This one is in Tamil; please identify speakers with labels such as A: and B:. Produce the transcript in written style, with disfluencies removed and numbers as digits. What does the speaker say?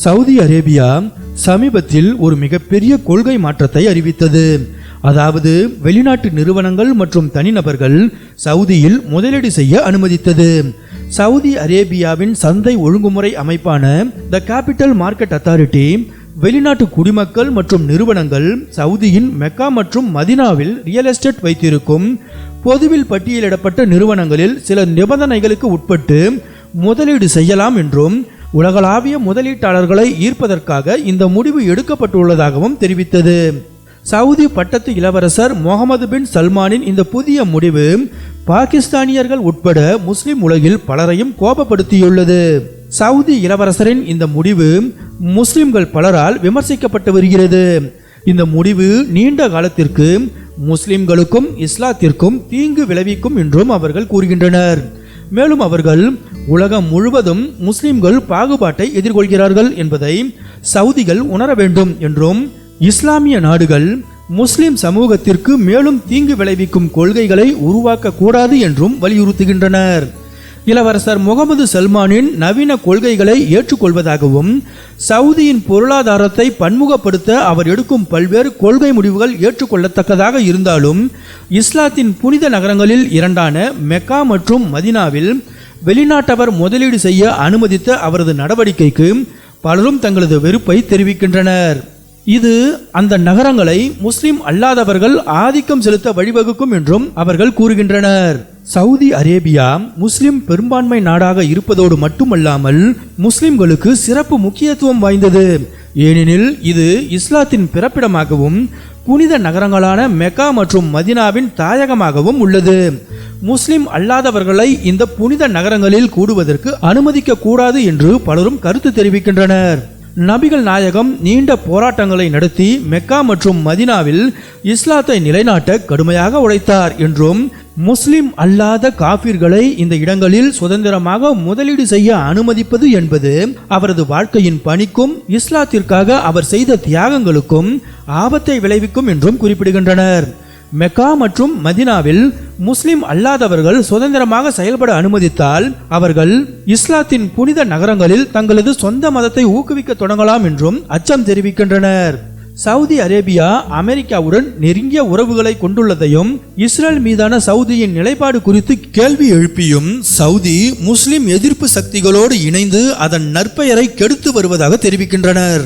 A: சவுதி அரேபியா சமீபத்தில் ஒரு மிகப்பெரிய கொள்கை மாற்றத்தை அறிவித்தது. அதாவது வெளிநாட்டு நிறுவனங்கள் மற்றும் தனிநபர்கள் சவுதியில் முதலீடு செய்ய அனுமதித்தது. சவுதி அரேபியாவின் சந்தை ஒழுங்குமுறை அமைப்பான த கேபிட்டல் மார்க்கெட் அத்தாரிட்டி வெளிநாட்டு குடிமக்கள் மற்றும் நிறுவனங்கள் சவுதியின் மெக்கா மற்றும் மதினாவில் ரியல் எஸ்டேட் வைத்திருக்கும் பொதுவில் பட்டியலிடப்பட்ட நிறுவனங்களில் சில நிபந்தனைகளுக்கு உட்பட்டு முதலீடு செய்யலாம் என்றும் உலகளாவிய முதலீட்டாளர்களை ஈர்ப்பதற்காக இந்த முடிவு எடுக்கப்பட்டுள்ளதாகவும் தெரிவித்தது. சவுதி பட்டத்து இளவரசர் முகமது பின் சல்மானின் இந்த புதிய முடிவு பாகிஸ்தானியர்கள் உட்பட முஸ்லிம் உலகில் பலரையும் கோபப்படுத்தியுள்ளது. சவுதி இளவரசரின் இந்த முடிவு முஸ்லிம்கள் பலரால் விமர்சிக்கப்பட்டு வருகிறது. இந்த முடிவு நீண்ட காலத்திற்கு முஸ்லிம்களுக்கும் இஸ்லாத்திற்கும் தீங்கு விளைவிக்கும் என்றும் அவர்கள் கூறுகின்றனர். மேலும் அவர்கள் உலகம் முழுவதும் முஸ்லிம்கள் பாகுபாட்டை எதிர்கொள்கிறார்கள் என்பதை சவுதிகள் உணர வேண்டும் என்றும் இஸ்லாமிய நாடுகள் முஸ்லிம் சமூகத்திற்கு மேலும் தீங்கு விளைவிக்கும் கொள்கைகளை உருவாக்க கூடாது என்றும் வலியுறுத்துகின்றனர். இளவரசர் முகமது சல்மானின் நவீன கொள்கைகளை ஏற்றுக்கொள்வதாகவும் சவுதியின் பொருளாதாரத்தை பன்முகப்படுத்த அவர் எடுக்கும் பல்வேறு கொள்கை முடிவுகள் ஏற்றுக்கொள்ளத்தக்கதாக இருந்தாலும் இஸ்லாத்தின் புனித நகரங்களில் இரண்டான மெக்கா மற்றும் மதினாவில் வெளிநாட்டவர் முதலீடு செய்ய அனுமதித்த அவரது நடவடிக்கைக்கு பலரும் தங்களது வெறுப்பை தெரிவிக்கின்றனர். இது அந்த நகரங்களை முஸ்லிம் அல்லாதவர்கள் ஆதிக்கம் செலுத்த வழிவகுக்கும் என்றும் அவர்கள் கூறுகின்றனர். சவுதி அரேபியா முஸ்லிம் பெரும்பான்மை நாடாக இருப்பதோடு மட்டுமல்லாமல் முஸ்லிம்களுக்கு சிறப்பு முக்கியத்துவம் வாய்ந்தது. ஏனெனில் இது இஸ்லாத்தின் பிறப்பிடமாகவும் புனித நகரங்களான மெக்கா மற்றும் மதினாவின் தாயகமாகவும் உள்ளது. முஸ்லிம் அல்லாதவர்களை இந்த புனித நகரங்களில் கூடுவதற்கு அனுமதிக்க கூடாது என்று பலரும் கருத்து தெரிவிக்கின்றனர். நபிகள் நாயகம் நீண்ட போராட்டங்களை நடத்தி மெக்கா மற்றும் மதினாவில் இஸ்லாத்தை நிலைநாட்ட கடுமையாக உழைத்தார் என்றும் முஸ்லிம் அல்லாத காபிர்களை இந்த இடங்களில் சுதந்திரமாக முதலீடு செய்ய அனுமதிப்பது என்பது அவரது வாழ்க்கையின் பணிக்கும் இஸ்லாத்திற்காக அவர் செய்த தியாகங்களுக்கும் ஆபத்தை விளைவிக்கும் என்றும் குறிப்பிடுகின்றனர். மெக்கா மற்றும் மதினாவில் முஸ்லிம் அல்லாதவர்கள் சுதந்திரமாக செயல்பட அனுமதித்தால் அவர்கள் இஸ்லாத்தின் புனித நகரங்களில் தங்களது சொந்த மதத்தை ஊக்குவிக்க தொடங்கலாம் என்றும் அச்சம் தெரிவிக்கின்றனர். சவுதி அரேபியா அமெரிக்காவுடன் நெருங்கிய உறவுகளை கொண்டுள்ளதையும் இஸ்ரேல் மீதான சவுதியின் நிலைப்பாடு குறித்து கேள்வி எழுப்பியும் சவுதி முஸ்லிம் எதிர்ப்பு சக்திகளோடு இணைந்து அதன் நற்பெயரை கெடுத்து வருவதாக தெரிவிக்கின்றனர்.